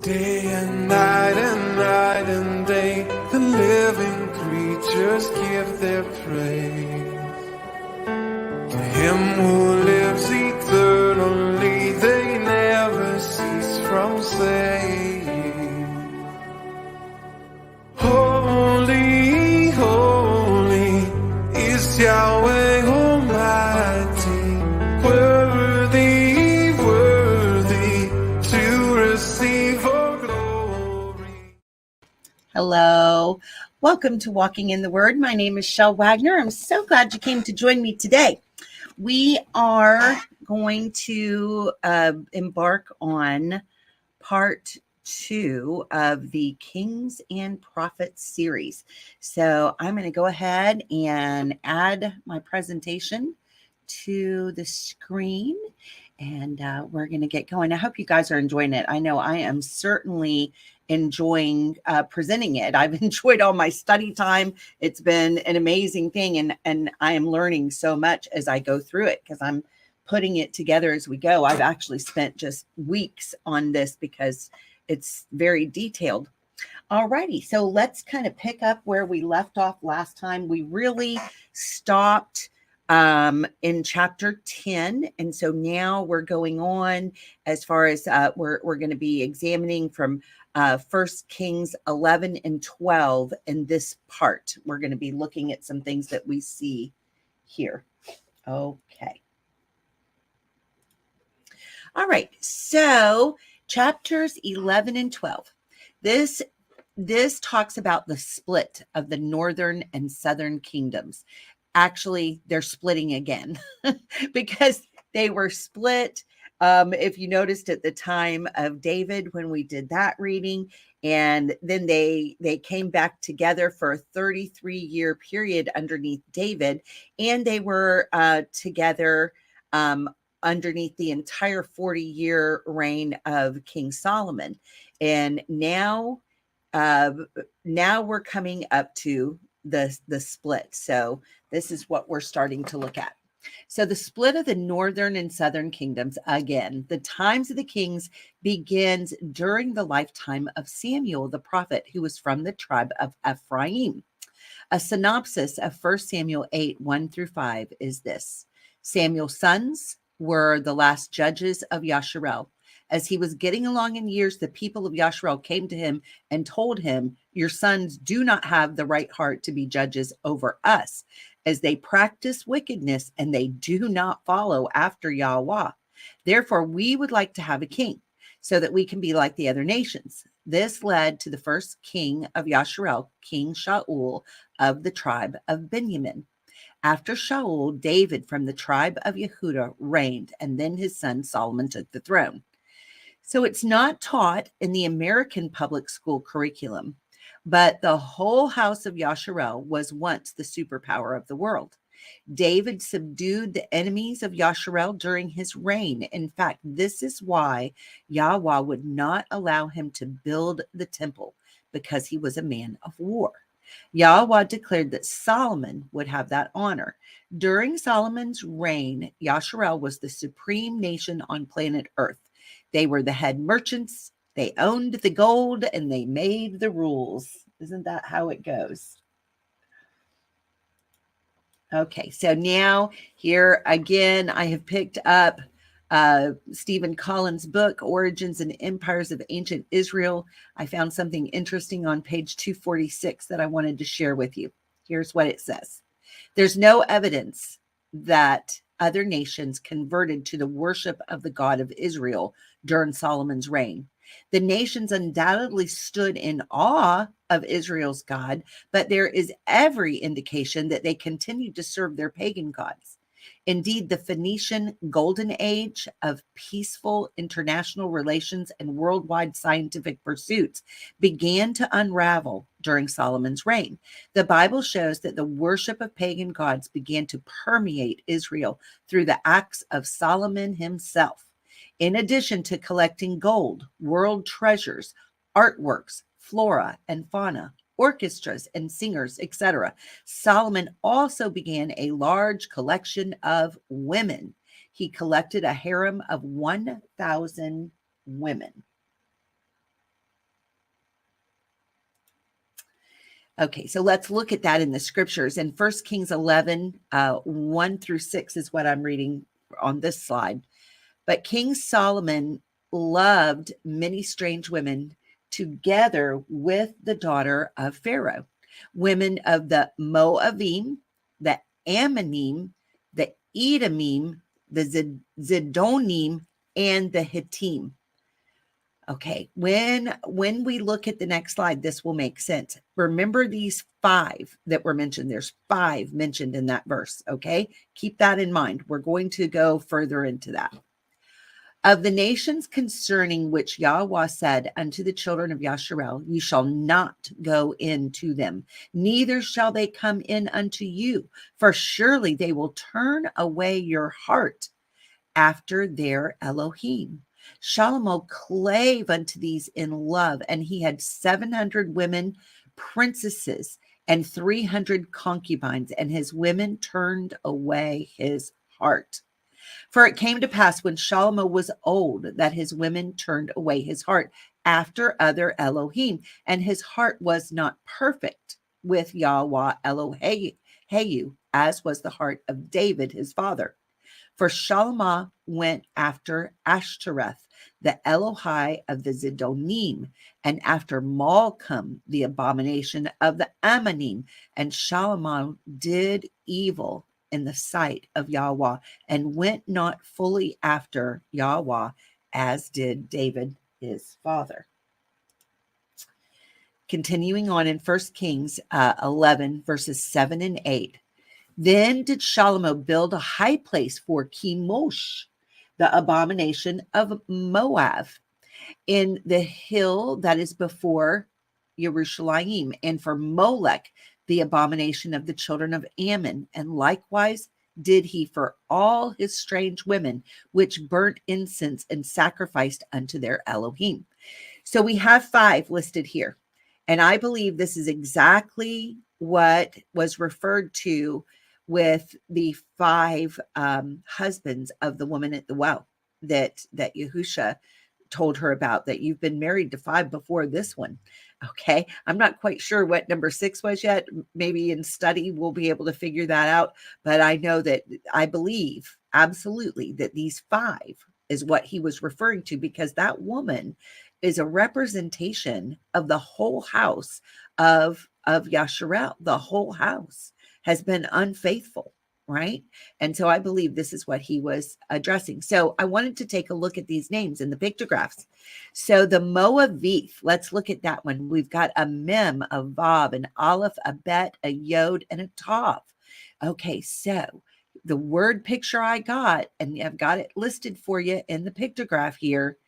Day and night and day, the living creatures give their praise to Him who lives eternally. They never cease from saying, Holy, holy is Yahweh Almighty, worthy, worthy to receive all glory. Hello, welcome to Walking in the Word. My name is Chelle Wagner. I'm so glad you came to join me today. We are going to embark on part 2 of the Kings and Prophets series. So I'm going to go ahead and add my presentation to the screen, and we're going to get going. I hope you guys are enjoying it. I know I am certainly enjoying presenting it. I've enjoyed all my study time. It's been an amazing thing, and I am learning so much as I go through it because I'm putting it together as we go. I've actually spent just weeks on this because it's very detailed. Alrighty, so let's kind of pick up where we left off last time. We really stopped in chapter 10, and so now we're going on as far as we're going to be examining from 1 Kings 11 and 12 in this part. We're going to be looking at some things that we see here. Okay. All right, so chapters 11 and 12. This talks about the split of the northern and southern kingdoms. Actually, they're splitting again because they were split. If you noticed at the time of David when we did that reading, and then they came back together for a 33-year period underneath David, and they were together underneath the entire 40-year reign of King Solomon. And now we're coming up to the split. So this is what we're starting to look at. So the split of the northern and southern kingdoms, again, the times of the kings begins during the lifetime of Samuel the prophet, who was from the tribe of Ephraim. A synopsis of 1 Samuel 8, 1 through 5 is this. Samuel's sons were the last judges of Yasharel. As he was getting along in years, the people of Yasharel came to him and told him, your sons do not have the right heart to be judges over us, as they practice wickedness and they do not follow after yahuah. Therefore, we would like to have a king so that we can be like the other nations. This led to the first king of Yasharel, King Shaul of the tribe of Benjamin. After Shaul, David from the tribe of Yehudah reigned, and then his son Solomon took the throne. So it's not taught in the American public school curriculum, but the whole house of Yasharel was once the superpower of the world. David subdued the enemies of Yasharel during his reign. In fact, this is why Yahuah would not allow him to build the temple, because he was a man of war. Yahuah declared that Solomon would have that honor. During Solomon's reign, Yasharel was the supreme nation on planet Earth. They were the head merchants, they owned the gold, and they made the rules. Isn't that how it goes? Okay, so now here again, I have picked up Stephen Collins' book, Origins and Empires of Ancient Israel. I found something interesting on page 246 that I wanted to share with you. Here's what it says. There's no evidence that other nations converted to the worship of the God of Israel during Solomon's reign. The nations undoubtedly stood in awe of Israel's God, but there is every indication that they continued to serve their pagan gods. Indeed, the Phoenician golden age of peaceful international relations and worldwide scientific pursuits began to unravel during Solomon's reign. The Bible shows that the worship of pagan gods began to permeate Israel through the acts of Solomon himself. In addition to collecting gold, world treasures, artworks, flora and fauna, orchestras and singers, etc., Solomon also began a large collection of women. He collected a harem of 1,000 women. Okay, so let's look at that in the scriptures. In 1 Kings 11, 1 through 6 is what I'm reading on this slide. But King Solomon loved many strange women together with the daughter of Pharaoh, women of the Moabim, the Ammonim, the Edomim, the Zidonim, and the Hittim. Okay, when we look at the next slide, this will make sense. Remember these 5 that were mentioned. There's 5 mentioned in that verse, okay? Keep that in mind. We're going to go further into that. Of the nations concerning which yahuah said unto the children of Yasharel, you shall not go in to them, neither shall they come in unto you, for surely they will turn away your heart after their Elohim. Shalomo clave unto these in love, and he had 700 women princesses and 300 concubines, and his women turned away his heart. For it came to pass when Shalomo was old that his women turned away his heart after other Elohim, and his heart was not perfect with Yahweh Elohehu, as was the heart of David his father. For Shalomo went after Ashtoreth, the Elohai of the Zidonim, and after Malcham, the abomination of the Ammonim. And Shalomo did evil in the sight of Yahweh, and went not fully after Yahweh, as did David his father. Continuing on in 1 Kings 11, verses 7 and 8. Then did Shalomo build a high place for Chemosh, the abomination of Moab, in the hill that is before Jerusalem, and for Molech, the abomination of the children of Ammon. And likewise did he for all his strange women, which burnt incense and sacrificed unto their Elohim. So we have 5 listed here. And I believe this is exactly what was referred to with the 5 husbands of the woman at the well that Yahusha told her about, that you've been married to 5 before this one. Okay, I'm not quite sure what number 6 was yet. Maybe in study we'll be able to figure that out. But I know that I believe absolutely that these 5 is what he was referring to, because that woman is a representation of the whole house of Yasharel. The whole house has been unfaithful, right? And so I believe this is what he was addressing. So I wanted to take a look at these names in the pictographs. So the Moavith, let's look at that one. We've got a Mem, a Vav, an Aleph, a Bet, a Yod, and a Tav. Okay, so the word picture I got, and I've got it listed for you in the pictograph here,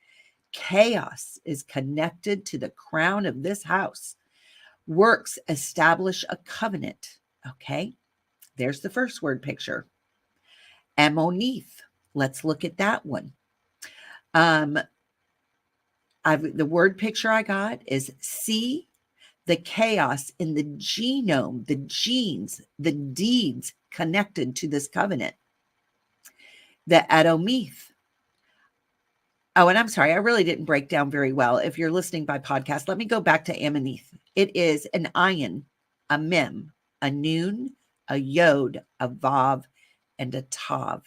chaos is connected to the crown of this house. Works establish a covenant. Okay, there's the first word picture. Ammonith. Let's look at that one. The word picture I got is see the chaos in the genome, the genes, the deeds connected to this covenant. The Adomith. Oh, and I'm sorry, I really didn't break down very well. If you're listening by podcast, let me go back to Ammonith. It is an ayin, a mem, a noon, a yod, a vav, and a tav.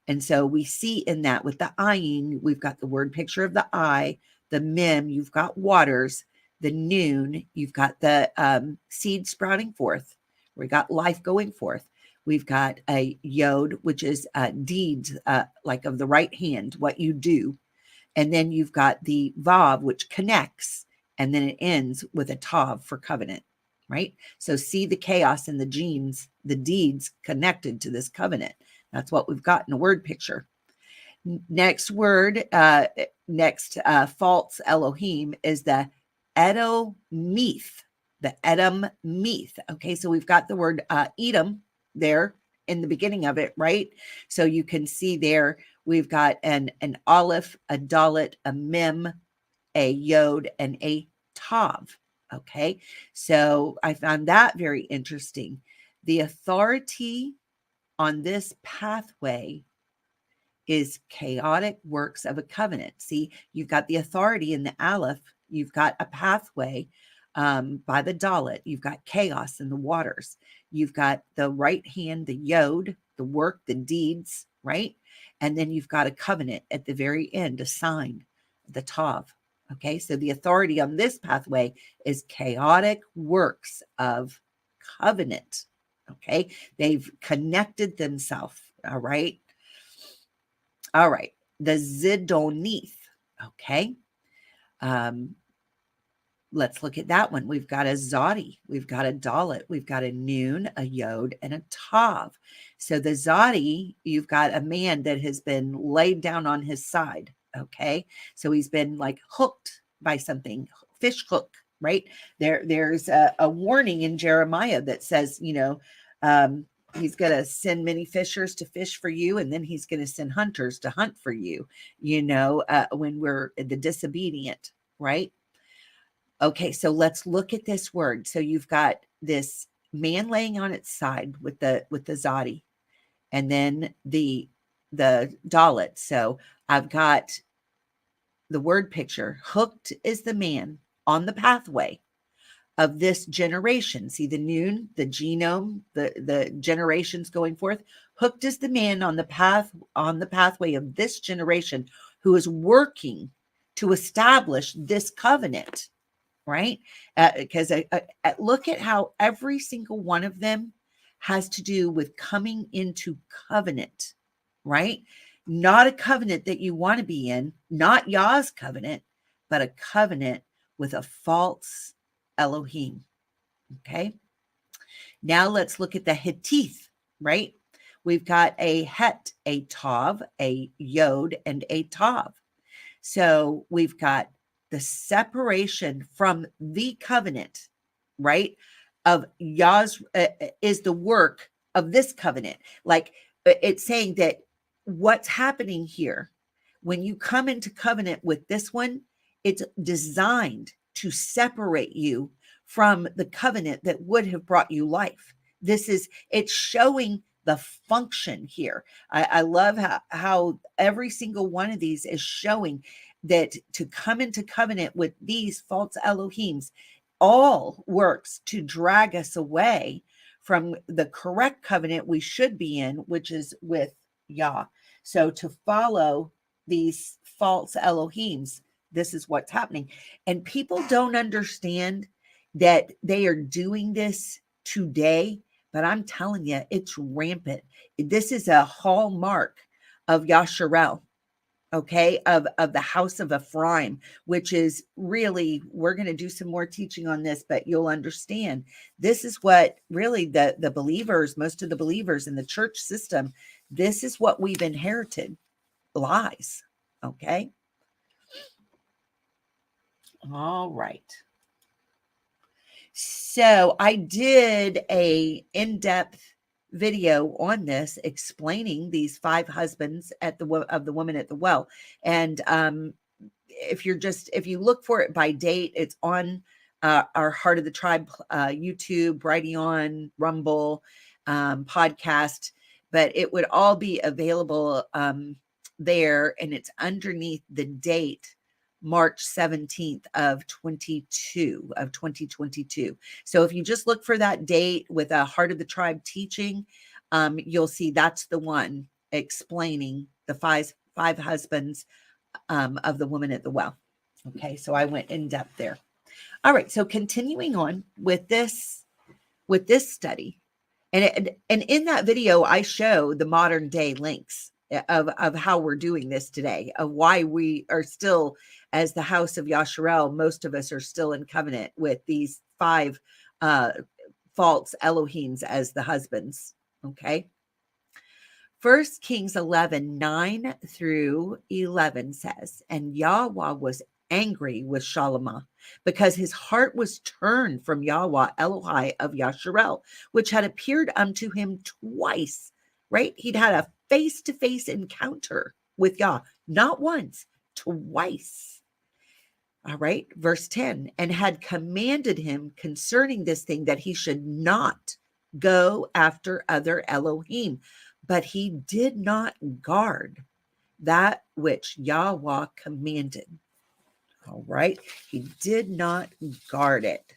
And so we see in that with the ayin, we've got the word picture of the eye, the mem, you've got waters, the noon, you've got the seed sprouting forth. We got life going forth. We've got a yod, which is deeds, like of the right hand, what you do. And then you've got the vav, which connects, and then it ends with a tav for covenant, right? So see the chaos in the genes, the deeds connected to this covenant. That's what we've got in a word picture. Next word, false Elohim is the Edomith, the Edomith. Okay, so we've got the word Edom there in the beginning of it, right? So you can see there, we've got an Aleph, a Dalet, a Mem, a Yod, and a Tav. Okay, so I found that very interesting. The authority on this pathway is chaotic works of a covenant. See, you've got the authority in the Aleph, you've got a pathway by the dalet. You've got chaos in the waters. You've got the right hand, the yod, the work, the deeds, right? And then you've got a covenant at the very end, a sign, the tav. Okay, so the authority on this pathway is chaotic works of covenant. Okay, they've connected themselves. All right. All right. The zidonith. Okay. Let's look at that one. We've got a zadi, we've got a dalet, we've got a noon, a yod, and a tav. So the zadi, you've got a man that has been laid down on his side. Okay, so he's been like hooked by something, fish hook, right? There's a warning in Jeremiah that says, he's going to send many fishers to fish for you, and then he's going to send hunters to hunt for you, when we're the disobedient, right? Okay, so let's look at this word. So you've got this man laying on its side with the zadi, and then the dalet. So I've got the word picture. Hooked is the man on the pathway of this generation. See the noon, the genome, the generations going forth. Hooked is the man on the pathway of this generation who is working to establish this covenant. Right? Because look at how every single one of them has to do with coming into covenant, right? Not a covenant that you want to be in, not Yah's covenant, but a covenant with a false Elohim. Okay. Now let's look at the Hittith, right? We've got a Het, a Tav, a Yod, and a Tav. So we've got the separation from the covenant, right? Of Yah's is the work of this covenant. Like it's saying that what's happening here, when you come into covenant with this one, it's designed to separate you from the covenant that would have brought you life. It's showing the function here. I love how every single one of these is showing that to come into covenant with these false Elohims all works to drag us away from the correct covenant we should be in, which is with Yah. So to follow these false Elohims, this is what's happening. And people don't understand that they are doing this today, but I'm telling you, it's rampant. This is a hallmark of Yasharel. Okay, of the house of Ephraim, which is really, we're going to do some more teaching on this, but you'll understand this is what really the believers, most of the believers in the church system, this is what we've inherited, lies. Okay. All right. So I did a in-depth video on this explaining these 5 husbands of the woman at the well. And if you look for it by date, it's on our Heart of the Tribe YouTube, Brighteon, Rumble, podcast, but it would all be available there, and it's underneath the date March 17th of 2022. So if you just look for that date with a Heart of the Tribe teaching, you'll see that's the one explaining the five husbands of the woman at the well. Okay, so I went in depth there. All right, so continuing on with this study, and in that video I show the modern day links of how we're doing this today, of why we are still, as the house of Yasharel, most of us are still in covenant with these 5 false Elohims as the husbands. Okay. 1 Kings 11:9 through 11 says, and Yahuah was angry with Shalomah because his heart was turned from Yahuah Elohai of Yasharel, which had appeared unto him twice, right? He'd had a face-to-face encounter with Yah, not once, twice. All right, verse 10, and had commanded him concerning this thing that he should not go after other Elohim, but he did not guard that which Yahuah commanded. All right, he did not guard it.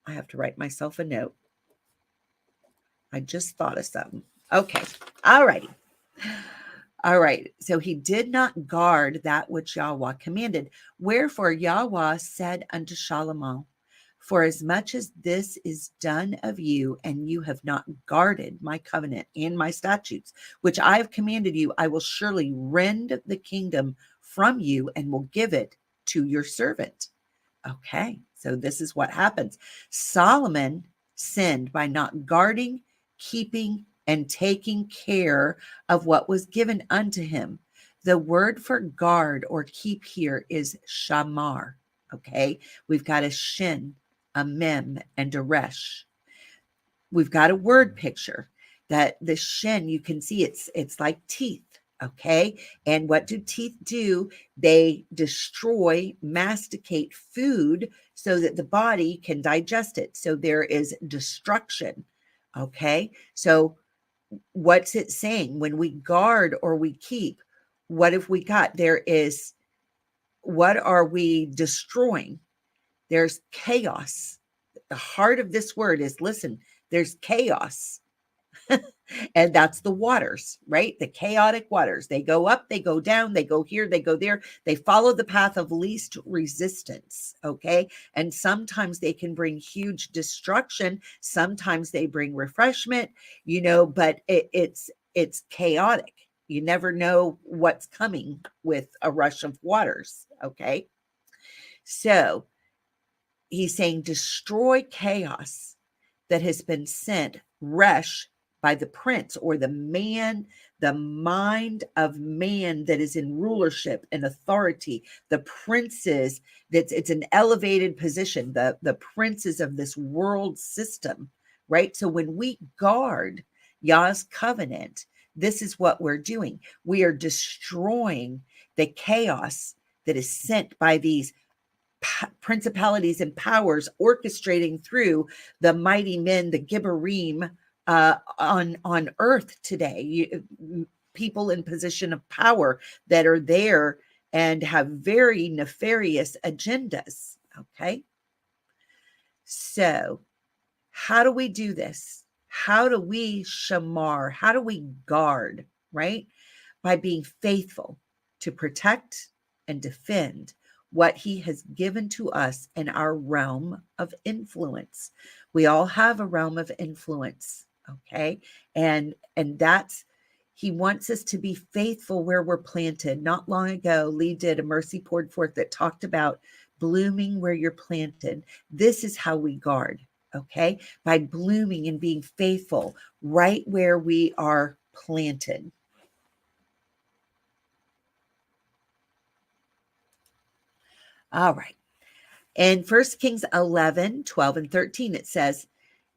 I have to write myself a note. I just thought of something. Okay. All righty. All right. So he did not guard that which yahuah commanded. Wherefore yahuah said unto Solomon, for as much as this is done of you, and you have not guarded my covenant and my statutes, which I have commanded you, I will surely rend the kingdom from you and will give it to your servant. Okay. So this is what happens. Solomon sinned by not guarding, keeping, and taking care of what was given unto him. The word for guard or keep here is shamar. Okay. We've got a shin, a mem, and a resh. We've got a word picture that the shin, you can see it's like teeth. Okay. And what do teeth do? They destroy, masticate food so that the body can digest it. So there is destruction. Okay. So what's it saying? When we guard or we keep, what have we got? What are we destroying? There's chaos. The heart of this word is, listen, there's chaos. And that's the waters, right? The chaotic waters. They go up, they go down, they go here, they go there. They follow the path of least resistance, okay? And sometimes they can bring huge destruction. Sometimes they bring refreshment, but it's chaotic. You never know what's coming with a rush of waters, okay? So he's saying, destroy chaos that has been sent, resh, by the prince or the man, the mind of man that is in rulership and authority. The princes, it's an elevated position, the princes of this world system, right? So when we guard Yah's covenant, this is what we're doing. We are destroying the chaos that is sent by these principalities and powers orchestrating through the mighty men, the Gibborim, on earth today. People in position of power that are there and have very nefarious agendas. Okay. So how do we do this? How do we shamar? How do we guard, right? By being faithful to protect and defend what he has given to us in our realm of influence. We all have a realm of influence. Okay. And that's, he wants us to be faithful where we're planted. Not long ago, Lee did a Mercy Poured Forth that talked about blooming where you're planted. This is how we guard. Okay. By blooming and being faithful right where we are planted. All right. In 1 Kings 11, 12, and 13, it says,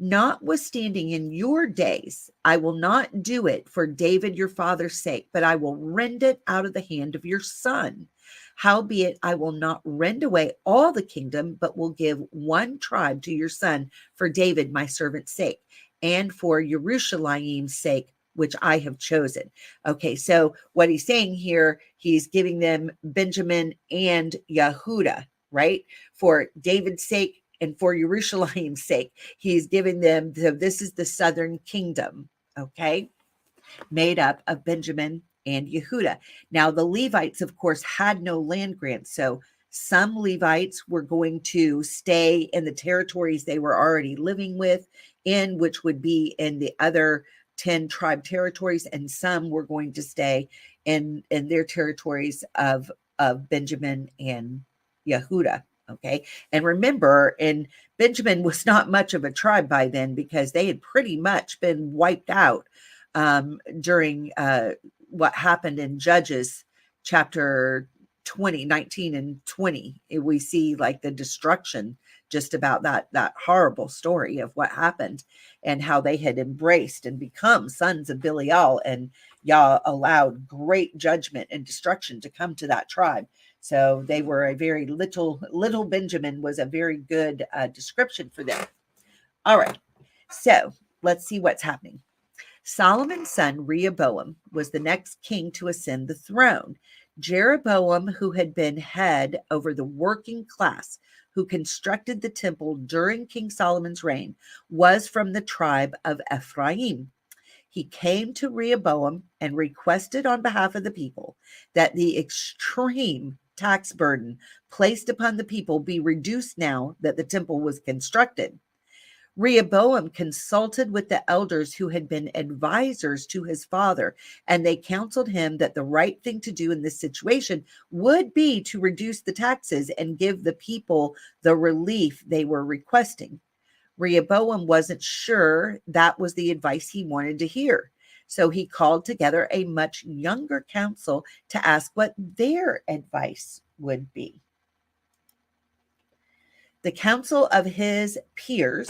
notwithstanding in your days, I will not do it for David your father's sake, but I will rend it out of the hand of your son. Howbeit, I will not rend away all the kingdom, but will give one tribe to your son for David my servant's sake, and for Yerushalayim's sake, which I have chosen. Okay, so what he's saying here, he's giving them Benjamin and Yehuda, right? For David's sake and for Yerushalayim's sake. He's giving them, so this is the southern kingdom, okay? Made up of Benjamin and Yehuda. Now, the Levites, of course, had no land grants. So some Levites were going to stay in the territories they were already living which would be in the other 10 tribe territories, and some were going to stay in their territories of Benjamin and Yehuda. Okay. And remember, Benjamin was not much of a tribe by then because they had pretty much been wiped out during what happened in Judges chapter 20, 19 and 20. We see like the destruction just about that horrible story of what happened and how they had embraced and become sons of Belial, and Yah allowed great judgment and destruction to come to that tribe. So they were a very little Benjamin was a very good description for them. All right. So let's see what's happening. Solomon's son Rehoboam was the next king to ascend the throne. Jeroboam, who had been head over the working class, who constructed the temple during King Solomon's reign, was from the tribe of Ephraim. He came to Rehoboam and requested on behalf of the people that the extreme tax burden placed upon the people be reduced now that the temple was constructed. Rehoboam consulted with the elders who had been advisors to his father, and they counseled him that the right thing to do in this situation would be to reduce the taxes and give the people the relief they were requesting. Rehoboam wasn't sure that was the advice he wanted to hear, so he called together a much younger council to ask what their advice would be. The council of his peers,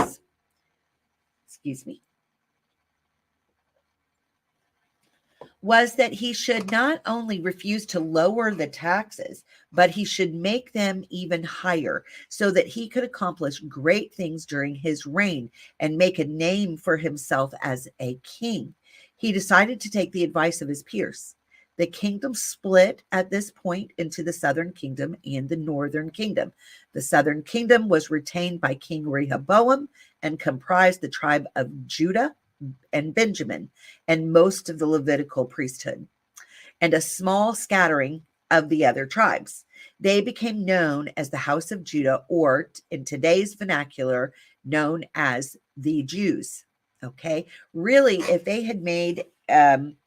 was that he should not only refuse to lower the taxes, but he should make them even higher so that he could accomplish great things during his reign and make a name for himself as a king. He decided to take the advice of his peers. The kingdom split at this point into the southern kingdom and the northern kingdom. The southern kingdom was retained by King Rehoboam and comprised the tribe of Judah and Benjamin, and most of the Levitical priesthood, and a small scattering of the other tribes. They became known as the House of Judah, or in today's vernacular, known as the Jews. Okay, really, if they had made an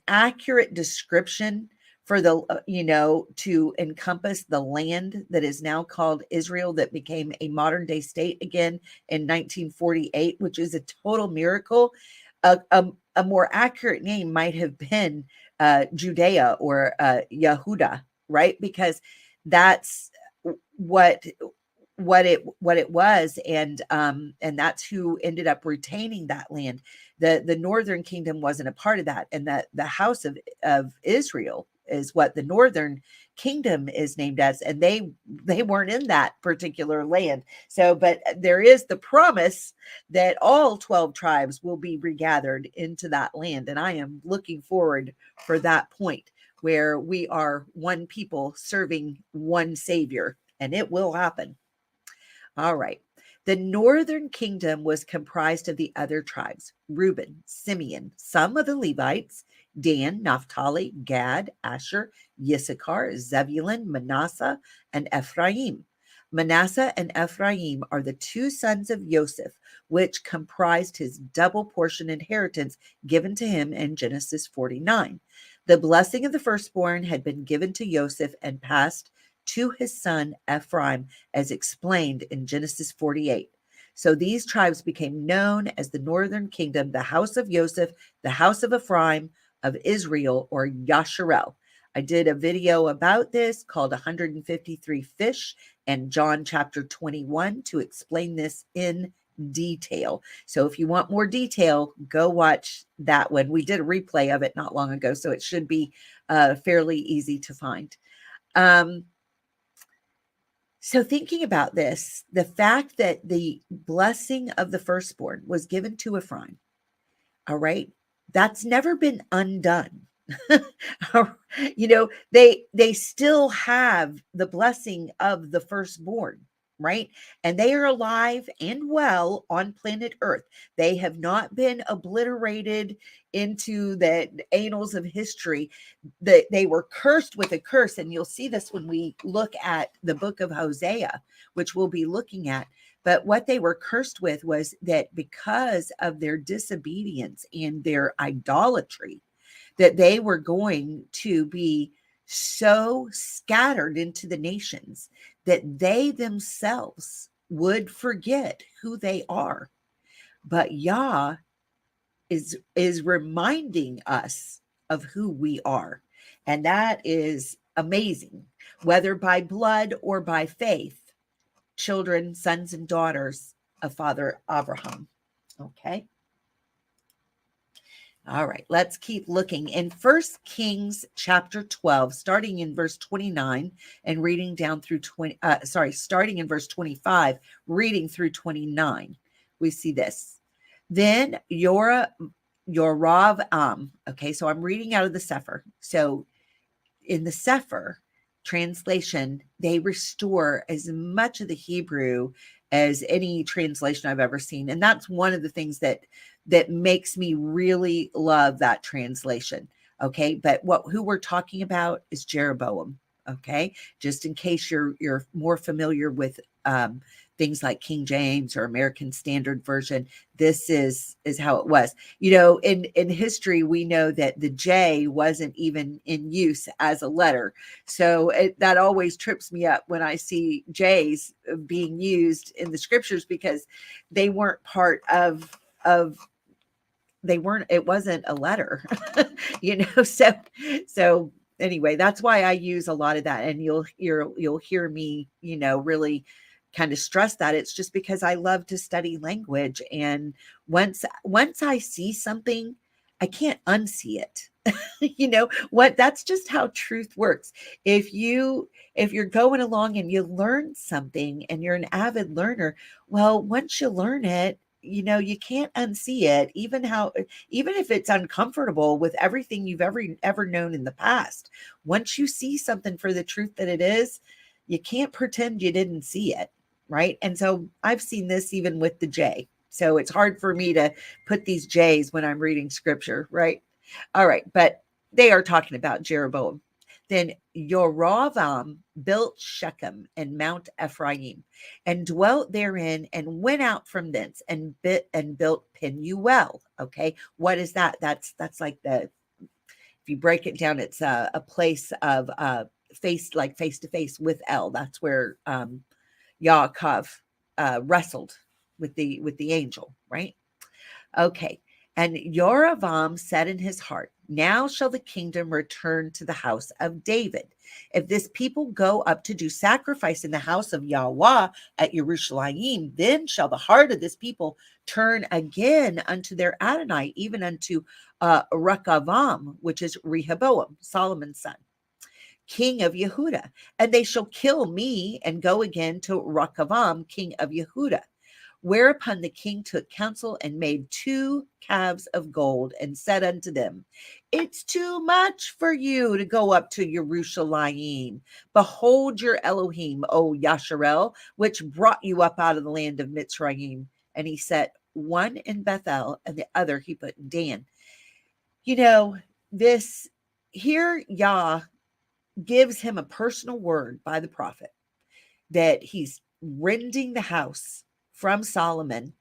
accurate description for the, to encompass the land that is now called Israel, that became a modern day state again in 1948, which is a total miracle. A more accurate name might have been Judea or Yehuda, right? Because that's what it was, and that's who ended up retaining that land. The northern kingdom wasn't a part of that, and that the house of Israel is what the northern kingdom is named as, and they weren't in that particular land. So, but there is the promise that all 12 tribes will be regathered into that land, and I am looking forward for that point where we are one people serving one Savior, and it will happen. All right. The northern kingdom was comprised of the other tribes: Reuben, Simeon, some of the Levites, Dan, Naphtali, Gad, Asher, Issachar, Zebulun, Manasseh, and Ephraim. Manasseh and Ephraim are the two sons of Joseph, which comprised his double portion inheritance given to him in Genesis 49. The blessing of the firstborn had been given to Joseph and passed to his son Ephraim, as explained in Genesis 48. So these tribes became known as the northern kingdom, the house of Joseph, the house of Ephraim, of Israel, or Yasharel. I did a video about this called 153 Fish and John chapter 21 to explain this in detail. So if you want more detail, go watch that one. We did a replay of it not long ago, so it should be fairly easy to find. So thinking about this, the fact that the blessing of the firstborn was given to Ephraim, all right, that's never been undone. They still have the blessing of the firstborn, right? And they are alive and well on planet Earth. They have not been obliterated into the annals of history. They were cursed with a curse, and you'll see this when we look at the book of Hosea, which we'll be looking at. But what they were cursed with was that because of their disobedience and their idolatry, that they were going to be so scattered into the nations that they themselves would forget who they are. But Yah is reminding us of who we are. And that is amazing, whether by blood or by faith, children, sons and daughters of Father Abraham. Okay. All right, let's keep looking in 1 Kings chapter 12, starting in verse 29 and reading down through starting in verse 25, reading through 29. We see this. Then Yorav, okay, so I'm reading out of the Sefer. So in the Sefer, translation, they restore as much of the Hebrew as any translation I've ever seen. And that's one of the things that makes me really love that translation. Okay. But who we're talking about is Jeroboam. Okay. Just in case you're more familiar with things like King James or American Standard Version, this is how it was. In history, we know that the J wasn't even in use as a letter. So that always trips me up when I see J's being used in the scriptures, because they weren't part of it wasn't a letter. So anyway, that's why I use a lot of that, and you'll hear me really kind of stress that. It's just because I love to study language, and once I see something, I can't unsee it. That's just how truth works. If you're going along and you learn something and you're an avid learner, well, once you learn it, you can't unsee it, even if it's uncomfortable with everything you've ever known in the past. Once you see something for the truth that it is, you can't pretend you didn't see it, right? And so I've seen this even with the J. So it's hard for me to put these J's when I'm reading scripture, right? All right, but they are talking about Jeroboam. Then Yoravam built Shechem and Mount Ephraim, and dwelt therein, and went out from thence, and built Penuel. Okay, what is that? That's like if you break it down, it's a place of face to face with El. That's where Yaakov wrestled with the angel, right? Okay. And Yoravam said in his heart, now shall the kingdom return to the house of David. If this people go up to do sacrifice in the house of Yahuah at Jerusalem, then shall the heart of this people turn again unto their Adonai, even unto Rechavam, which is Rehoboam, Solomon's son, king of Yehudah. And they shall kill me and go again to Rechavam, king of Yehudah. Whereupon the king took counsel and made 2 calves of gold, and said unto them, it's too much for you to go up to Jerusalem. Behold your Elohim, O Yasharel, which brought you up out of the land of Mitzrayim. And he set one in Bethel, and the other he put in Dan. This here, Yah gives him a personal word by the prophet that he's rending the house from Solomon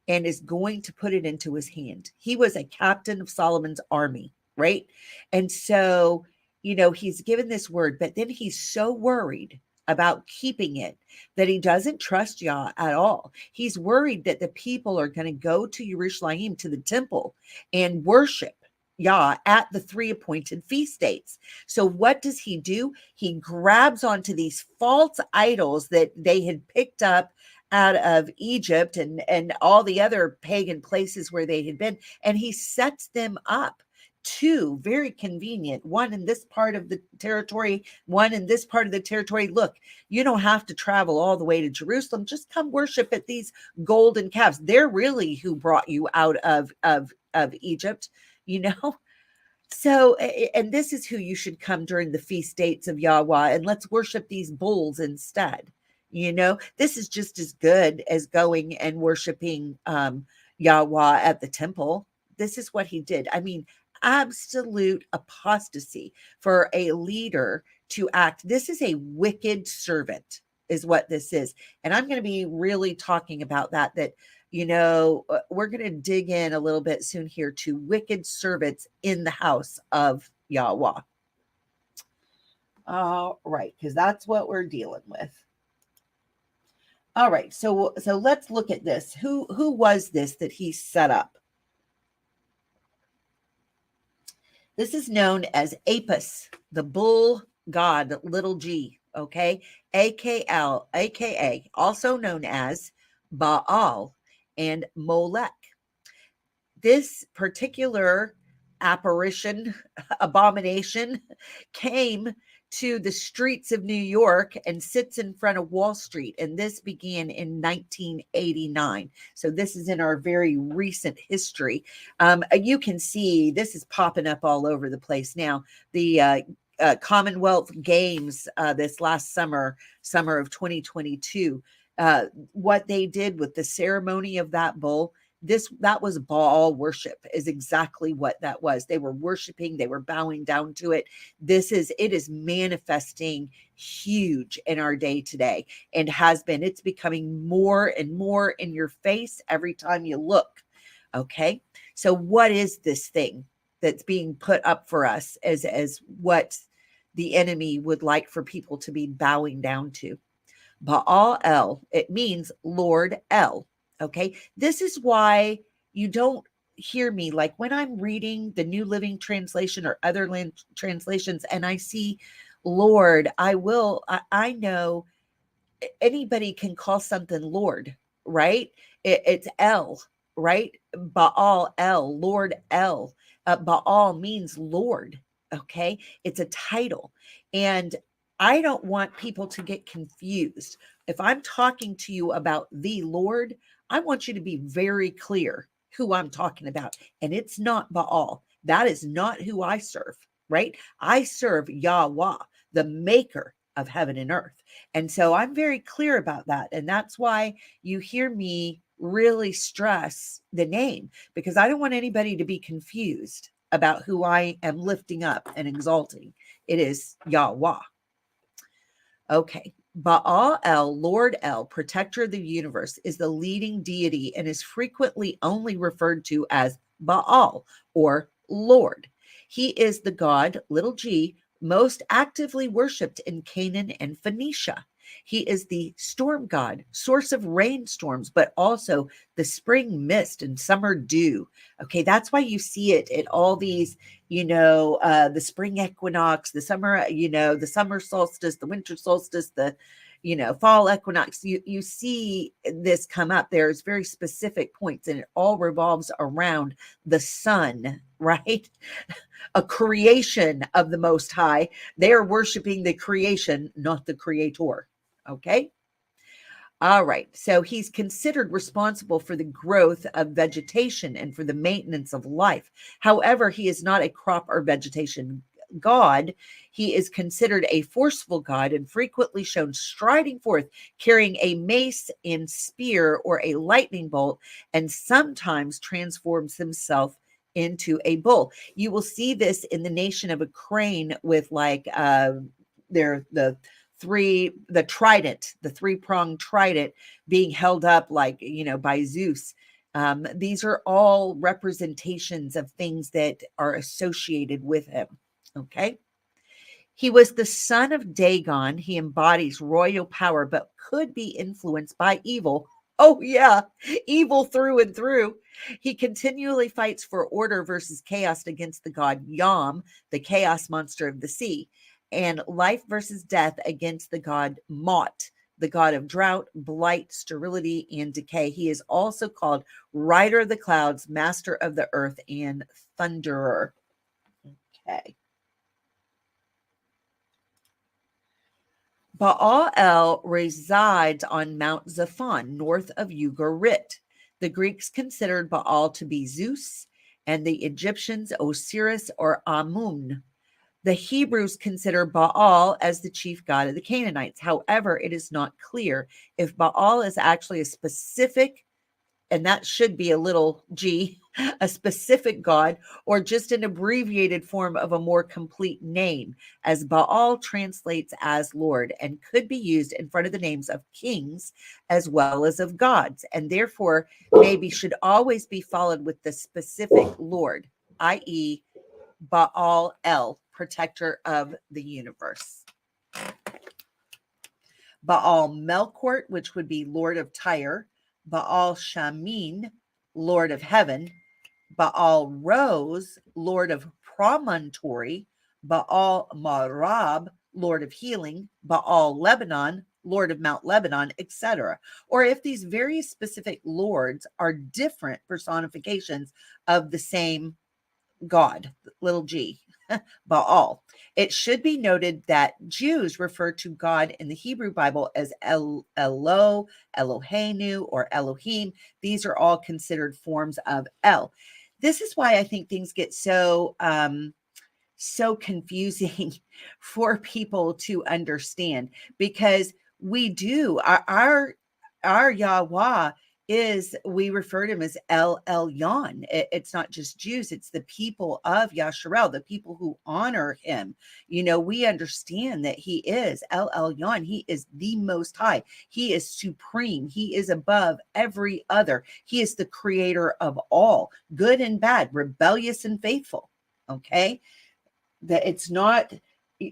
and is going to put it into his hand. He was a captain of Solomon's army, right? And so, he's given this word, but then he's so worried about keeping it that he doesn't trust Yah at all. He's worried that the people are going to go to Jerusalem, to the temple, and worship Yah at the 3 appointed feast dates. So what does he do? He grabs onto these false idols that they had picked up out of Egypt and all the other pagan places where they had been, and he sets them up. 2 very convenient, one in this part of the territory, one in this part of the territory. Look, you don't have to travel all the way to Jerusalem. Just come worship at these golden calves. They're really who brought you out of Egypt, So, and this is who you should come during the feast dates of Yahuah, and let's worship these bulls instead. This is just as good as going and worshiping Yahuah at the temple. This is what he did. I mean, absolute apostasy for a leader to act. This is a wicked servant, is what this is. And I'm going to be really talking about that we're going to dig in a little bit soon here to wicked servants in the house of Yahuah. All right, because that's what we're dealing with. All right, so let's look at this. Who was this that he set up? This is known as Apis, the bull god, little g, okay? aka also known as Baal and Molech. This particular apparition, abomination, came to the streets of New York and sits in front of Wall Street. And this began in 1989. So this is in our very recent history. You can see this is popping up all over the place now. The Commonwealth Games this last summer of 2022. What they did with the ceremony of that bull, that was Baal worship, is exactly what that was. They were worshiping, they were bowing down to it. It is manifesting huge in our day today, and has been. It's becoming more and more in your face every time you look. Okay, so what is this thing that's being put up for us as what the enemy would like for people to be bowing down to? Baal El, it means Lord El. Okay, this is why you don't hear me, like when I'm reading the New Living Translation or other translations and I see Lord, I know anybody can call something Lord, right? It's El, right? Baal El, Lord El. Baal means Lord. Okay, it's a title. And I don't want people to get confused. If I'm talking to you about the Lord, I want you to be very clear who I'm talking about. And it's not Baal. That is not who I serve, right? I serve Yahuah, the maker of heaven and earth. And so I'm very clear about that. And that's why you hear me really stress the name, because I don't want anybody to be confused about who I am lifting up and exalting. It is Yahuah. Okay. Baal El, Lord El, protector of the universe, is the leading deity and is frequently only referred to as Baal or Lord. He is the god, little g, most actively worshipped in Canaan and Phoenicia. He is the storm god, source of rainstorms, but also the spring mist and summer dew. Okay, that's why you see it at all these, the spring equinox, the summer, the summer solstice, the winter solstice, the fall equinox. You see this come up. There's very specific points, and it all revolves around the sun, right? A creation of the Most High. They are worshiping the creation, not the creator. Okay. All right. So he's considered responsible for the growth of vegetation and for the maintenance of life. However, he is not a crop or vegetation god. He is considered a forceful god and frequently shown striding forth, carrying a mace and spear or a lightning bolt, and sometimes transforms himself into a bull. You will see this in the Nation of a Crane with the trident, the three-pronged trident being held up by Zeus. These are all representations of things that are associated with him. Okay. He was the son of Dagon. He embodies royal power, but could be influenced by evil. Oh, yeah, evil through and through. He continually fights for order versus chaos against the god Yam, the chaos monster of the sea, and life versus death against the god Mot, the god of drought, blight, sterility, and decay. He is also called Rider of the Clouds, Master of the Earth, and Thunderer. Okay. Baal El resides on Mount Zaphon, north of Ugarit. The Greeks considered Baal to be Zeus, and the Egyptians Osiris or Amun. The Hebrews consider Baal as the chief god of the Canaanites. However, it is not clear if Baal is actually a specific, and that should be a little g, a specific god, or just an abbreviated form of a more complete name, as Baal translates as Lord and could be used in front of the names of kings as well as of gods, and therefore maybe should always be followed with the specific Lord, i.e., Baal El, protector of the universe. Baal Melkort, which would be Lord of Tyre. Baal Shamin, Lord of Heaven. Baal Rose, Lord of Promontory. Baal Marab, Lord of Healing. Baal Lebanon, Lord of Mount Lebanon, etc. Or if these various specific lords are different personifications of the same God, little g, Baal. It should be noted that Jews refer to God in the Hebrew Bible as Elo, Eloheinu, or Elohim. These are all considered forms of El. This is why I think things get so so confusing for people to understand, because we do our yahuah is, we refer to him as El Elyon. It's not just Jews, it's the people of Yasharel, the people who honor him. We understand that he is El Elyon. He is the most high. He is supreme. He is above every other. He is the creator of all, good and bad, rebellious and faithful. Okay. That it's not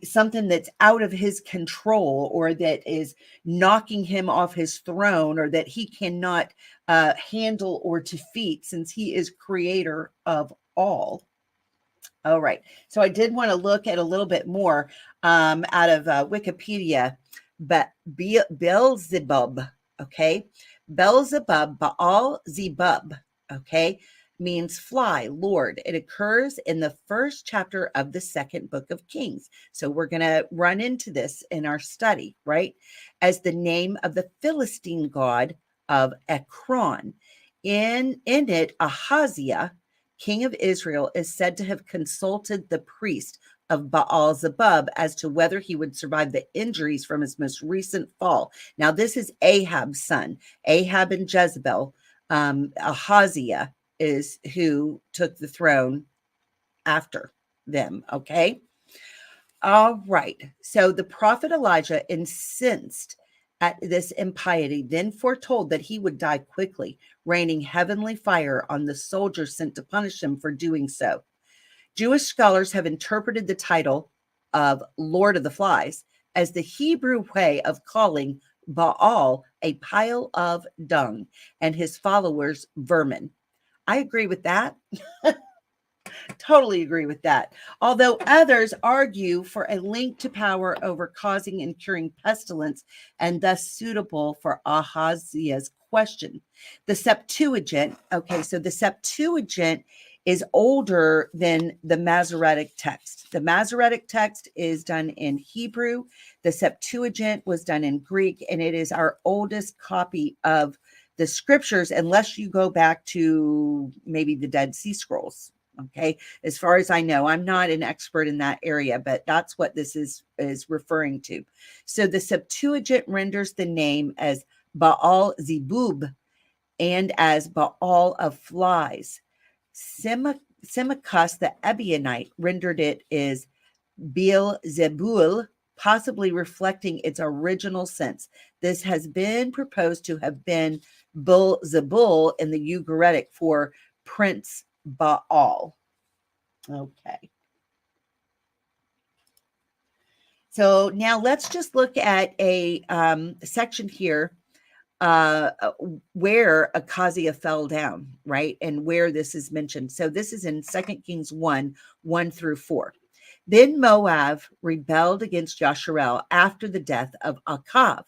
something that's out of his control, or that is knocking him off his throne, or that he cannot handle or defeat, since he is creator of all. All right. So I did want to look at a little bit more out of Wikipedia, but Beelzebub, okay? Beelzebub, Baal-zebub, okay, means fly, Lord. It occurs in the first chapter of the second book of Kings. So we're going to run into this in our study, right? As the name of the Philistine god of Ekron. In it, Ahaziah, king of Israel, is said to have consulted the priest of Baal-zebub as to whether he would survive the injuries from his most recent fall. Now, this is Ahab's son. Ahab and Jezebel. Ahaziah is who took the throne after them, okay? All right. So the prophet Elijah, incensed at this impiety, then foretold that he would die quickly, raining heavenly fire on the soldiers sent to punish him for doing so. Jewish scholars have interpreted the title of Lord of the Flies as the Hebrew way of calling Baal a pile of dung and his followers vermin. I agree with that. Totally agree with that. Although others argue for a link to power over causing and curing pestilence, and thus suitable for Ahaziah's question. The Septuagint, okay, so the Septuagint is older than the Masoretic text. The Masoretic text is done in Hebrew. The Septuagint was done in Greek, and it is our oldest copy of the scriptures, unless you go back to maybe the Dead Sea Scrolls. Okay, as far as I know, I'm not an expert in that area, but that's what this is referring to. So the Septuagint renders the name as Baal-zebub and as Baal of flies. Symmachus the Ebionite rendered it as Beelzebul, possibly reflecting its original sense. This has been proposed to have been Beelzebul in the Ugaritic for Prince Baal. Okay. So now let's just look at a section here where Ahaziah fell down, right? And where this is mentioned. So this is in 2 Kings 1:1-4. Then Moab rebelled against Yasharel after the death of Achav,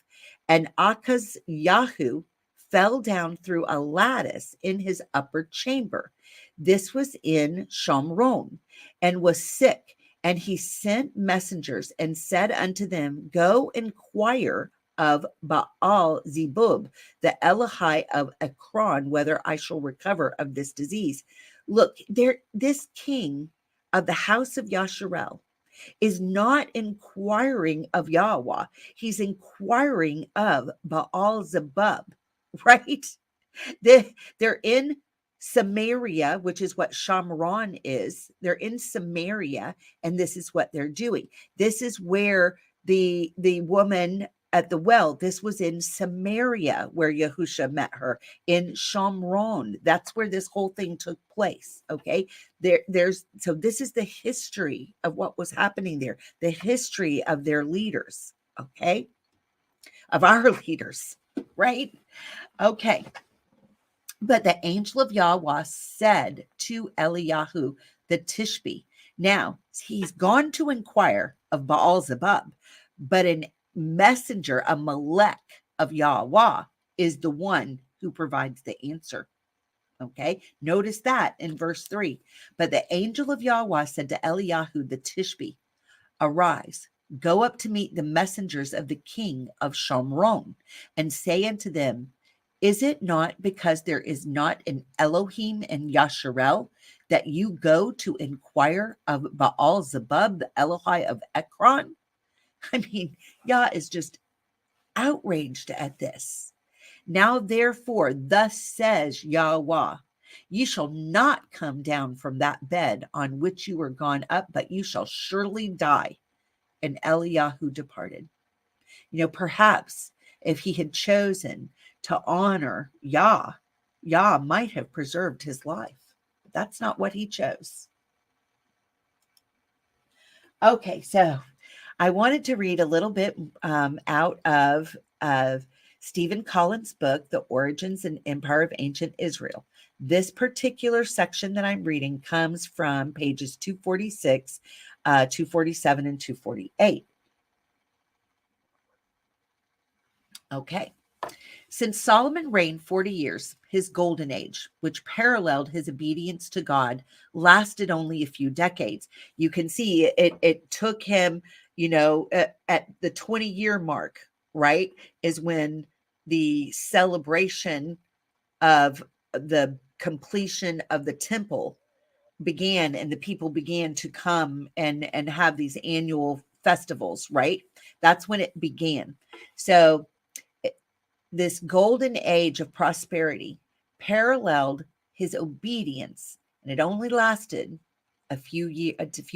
and Yahu fell down through a lattice in his upper chamber. This was in Shomron, and was sick. And he sent messengers and said unto them, Go inquire of Baal-zebub, the Elohai of Ekron, whether I shall recover of this disease. Look, this king of the house of Yasharel is not inquiring of yahuah. He's inquiring of Baal-zebub, right? They're in Samaria, which is what Shomron is. They're in Samaria, and this is what they're doing. This is where the woman at the well, this was in Samaria where Yahusha met her, in Shomron. That's where this whole thing took place. Okay. So this is the history of what was happening there, the history of their leaders. Okay. Of our leaders, right? Okay. But the angel of Yahweh said to Eliyahu the Tishbe, now he's gone to inquire of Baal-zebub, but an messenger, a Melech of Yahweh, is the one who provides the answer. Okay, notice that in verse 3. But the angel of Yahweh said to Eliyahu the Tishbe, arise, go up to meet the messengers of the king of Shomron, and say unto them, is it not because there is not an Elohim in Yasharel that you go to inquire of Baal Zebub, the Elohai of Ekron? I mean, Yah is just outraged at this. Now, therefore, thus says Yahuah, ye shall not come down from that bed on which you were gone up, but you shall surely die. And Eliyahu departed. Perhaps if he had chosen to honor Yah, Yah might have preserved his life. But that's not what he chose. Okay, so I wanted to read a little bit out of Stephen Collins' book, The Origins and Empire of Ancient Israel. This particular section that I'm reading comes from pages 246, 247, and 248. Okay. Since Solomon reigned 40 years, his golden age, which paralleled his obedience to God, lasted only a few decades. You can see it took him, at the 20-year mark, right, is when the celebration of the completion of the temple began, and the people began to come and have these annual festivals, right? That's when it began. So this golden age of prosperity paralleled his obedience, and it only lasted a few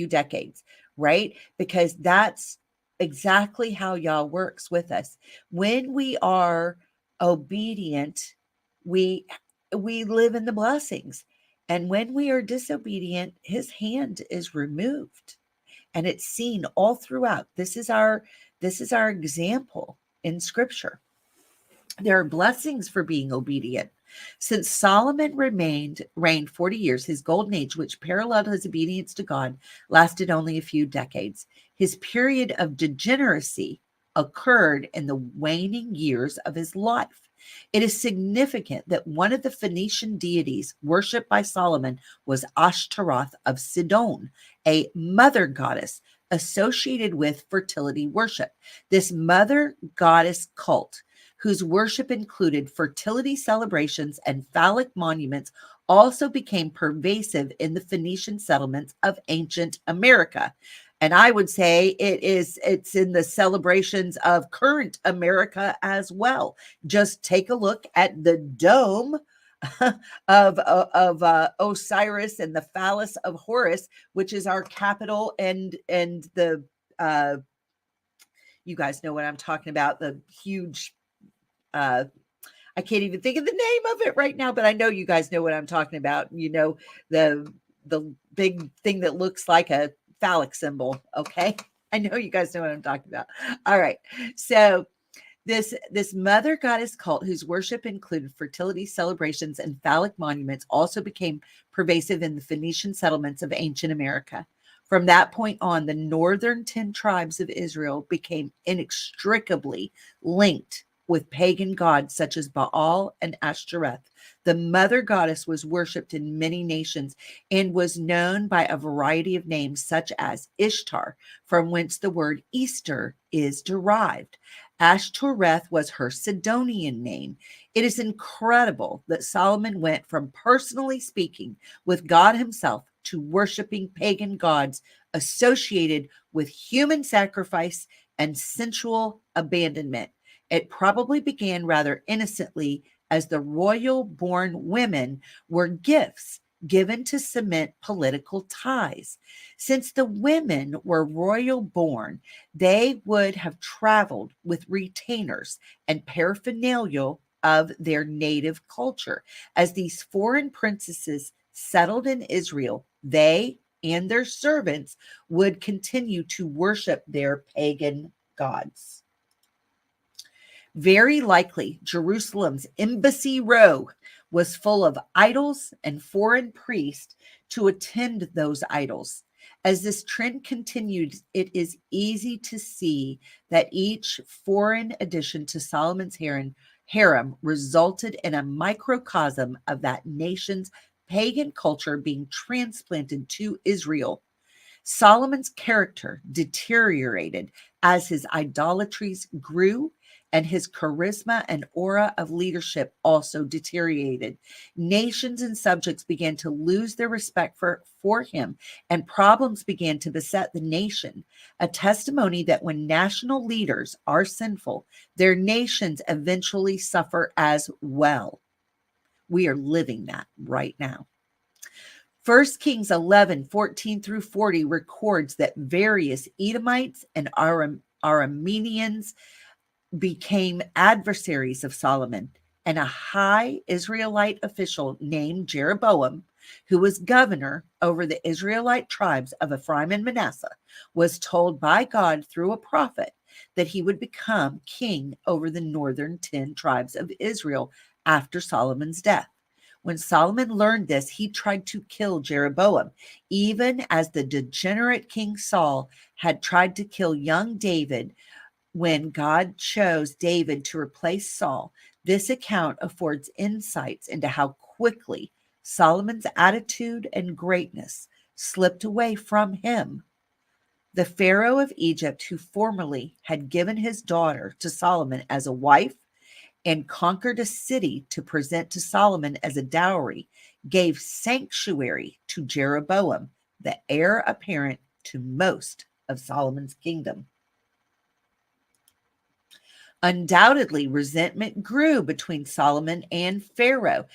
decades, right? Because that's exactly how Yah works with us. When we are obedient, we live in the blessings, and when we are disobedient, his hand is removed, and it's seen all throughout. This is our example in scripture. There are blessings for being obedient. Since Solomon reigned 40 years, his golden age, which paralleled his obedience to God, lasted only a few decades. His period of degeneracy occurred in the waning years of his life. It is significant that one of the Phoenician deities worshipped by Solomon was Ashtaroth of Sidon, a mother goddess associated with fertility worship. This mother goddess cult, whose worship included fertility celebrations and phallic monuments, also became pervasive in the Phoenician settlements of ancient America. And I would say it's in the celebrations of current America as well. Just take a look at the dome of Osiris and the phallus of Horus, which is our capital, and the you guys know what I'm talking about, the huge I can't even think of the name of it right now, but I know you guys know what I'm talking about. The big thing that looks like a phallic symbol. Okay. I know you guys know what I'm talking about. All right. So this mother goddess cult, whose worship included fertility celebrations and phallic monuments, also became pervasive in the Phoenician settlements of ancient America. From that point on, the northern 10 tribes of Israel became inextricably linked with pagan gods such as Baal and Ashtoreth. The mother goddess was worshipped in many nations and was known by a variety of names, such as Ishtar, from whence the word Easter is derived. Ashtoreth was her Sidonian name. It is incredible that Solomon went from personally speaking with God himself to worshiping pagan gods associated with human sacrifice and sensual abandonment. It probably began rather innocently, as the royal-born women were gifts given to cement political ties. Since the women were royal-born, they would have traveled with retainers and paraphernalia of their native culture. As these foreign princesses settled in Israel, they and their servants would continue to worship their pagan gods. Very likely, Jerusalem's Embassy Row was full of idols and foreign priests to attend those idols. As this trend continued, it is easy to see that each foreign addition to Solomon's harem resulted in a microcosm of that nation's pagan culture being transplanted to Israel. Solomon's character deteriorated as his idolatries grew and his charisma and aura of leadership also deteriorated. Nations and subjects began to lose their respect for him, and problems began to beset the nation. A testimony that when national leaders are sinful, their nations eventually suffer as well. We are living that right now. 1 Kings 11:14-40 records that various Edomites and Arameans became adversaries of Solomon, and a high Israelite official named Jeroboam, who was governor over the Israelite tribes of Ephraim and Manasseh, was told by God through a prophet that he would become king over the northern 10 tribes of Israel after Solomon's death. When Solomon learned this, he tried to kill Jeroboam, even as the degenerate King Saul had tried to kill young David when God chose David to replace Saul. This account affords insights into how quickly Solomon's attitude and greatness slipped away from him. The Pharaoh of Egypt, who formerly had given his daughter to Solomon as a wife and conquered a city to present to Solomon as a dowry, gave sanctuary to Jeroboam, the heir apparent to most of Solomon's kingdom. Undoubtedly, resentment grew between Solomon and Pharaoh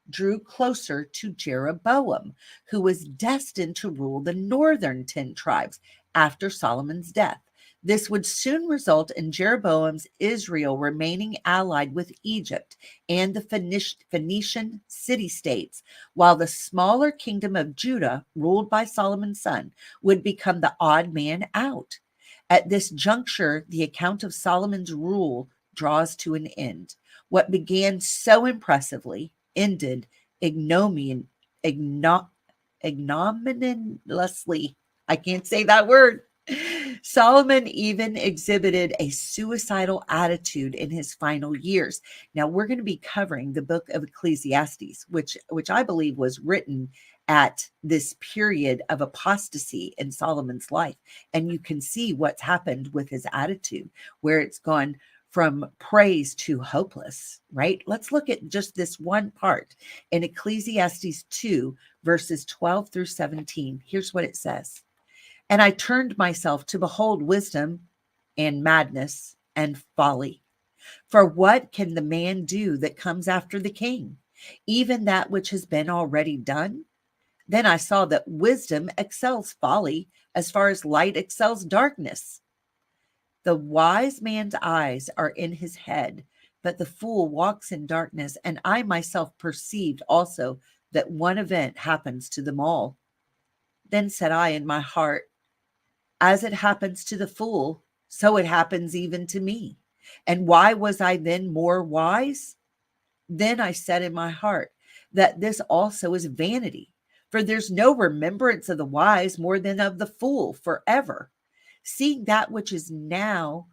drew closer to Jeroboam, who was destined to rule the northern 10 tribes after Solomon's death. This would soon result in Jeroboam's Israel remaining allied with Egypt and the Phoenician city-states, while the smaller kingdom of Judah, ruled by Solomon's son, would become the odd man out. At this juncture, the account of Solomon's rule draws to an end. What began so impressively ended ignominiously. I can't say that word. Solomon even exhibited a suicidal attitude in his final years. Now, we're going to be covering the book of Ecclesiastes, which I believe was written at this period of apostasy in Solomon's life. And you can see what's happened with his attitude, where it's gone from praise to hopeless, right? Let's look at just this one part in Ecclesiastes 2, verses 12-17. Here's what it says. And I turned myself to behold wisdom and madness and folly. For what can the man do that comes after the king? Even that which has been already done? Then I saw that wisdom excels folly as far as light excels darkness. The wise man's eyes are in his head, but the fool walks in darkness. And I myself perceived also that one event happens to them all. Then said I in my heart, as it happens to the fool, so it happens even to me. And why was I then more wise? Then I said in my heart that this also is vanity, for there's no remembrance of the wise more than of the fool forever. Seeing that which now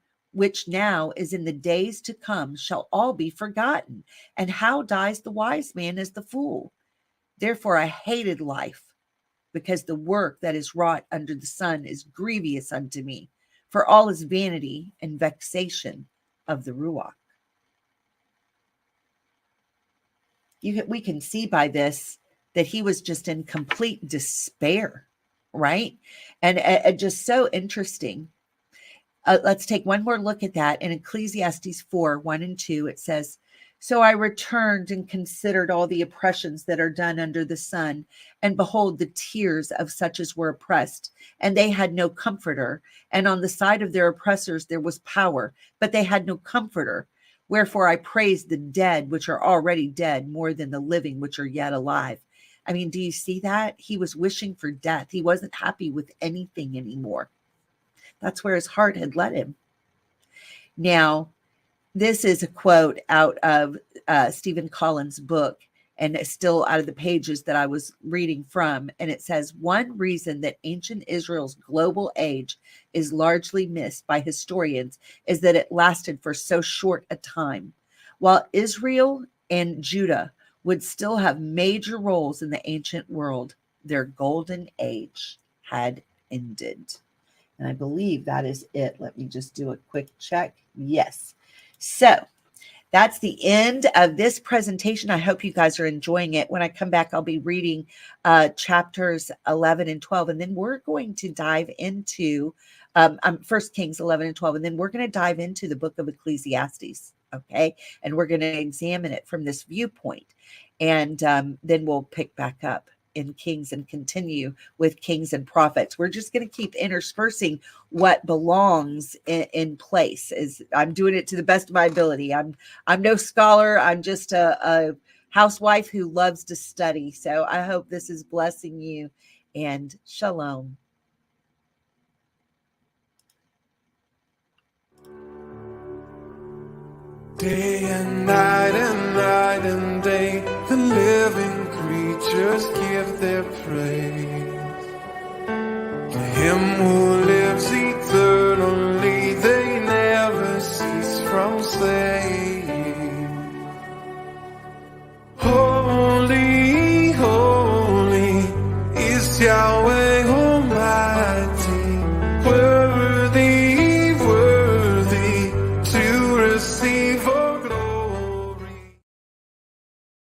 is in the days to come shall all be forgotten. And how dies the wise man as the fool? Therefore I hated life, because the work that is wrought under the sun is grievous unto me, for all is vanity and vexation of the ruach. We can see by this that he was just in complete despair, right? And just so interesting. Let's take one more look at that. In Ecclesiastes 4:1-2, it says, so I returned and considered all the oppressions that are done under the sun, and behold, the tears of such as were oppressed, and they had no comforter. And on the side of their oppressors there was power, but they had no comforter. Wherefore I praise the dead which are already dead more than the living which are yet alive. I mean, do you see that? He was wishing for death. He wasn't happy with anything anymore. That's where his heart had led him. Now, this is a quote out of Stephen Collins' book, and it's still out of the pages that I was reading from. And it says, one reason that ancient Israel's global age is largely missed by historians is that it lasted for so short a time. While Israel and Judah would still have major roles in the ancient world, their golden age had ended. And I believe that is it. Let me just do a quick check. Yes. So that's the end of this presentation. I hope you guys are enjoying it. When I come back, I'll be reading chapters 11 and 12, and then we're going to dive into 1 Kings 11 and 12, and then we're going to dive into the book of Ecclesiastes, okay? And we're going to examine it from this viewpoint, and then we'll pick back up in Kings and continue with Kings and Prophets. We're just going to keep interspersing what belongs in place. Is I'm doing it to the best of my ability. I'm no scholar. I'm just a housewife who loves to study. So I hope this is blessing you, and shalom. Day and night and day, the living creatures give their praise to Him who lives eternally. They never cease from saying, Holy, holy is Yahweh Almighty.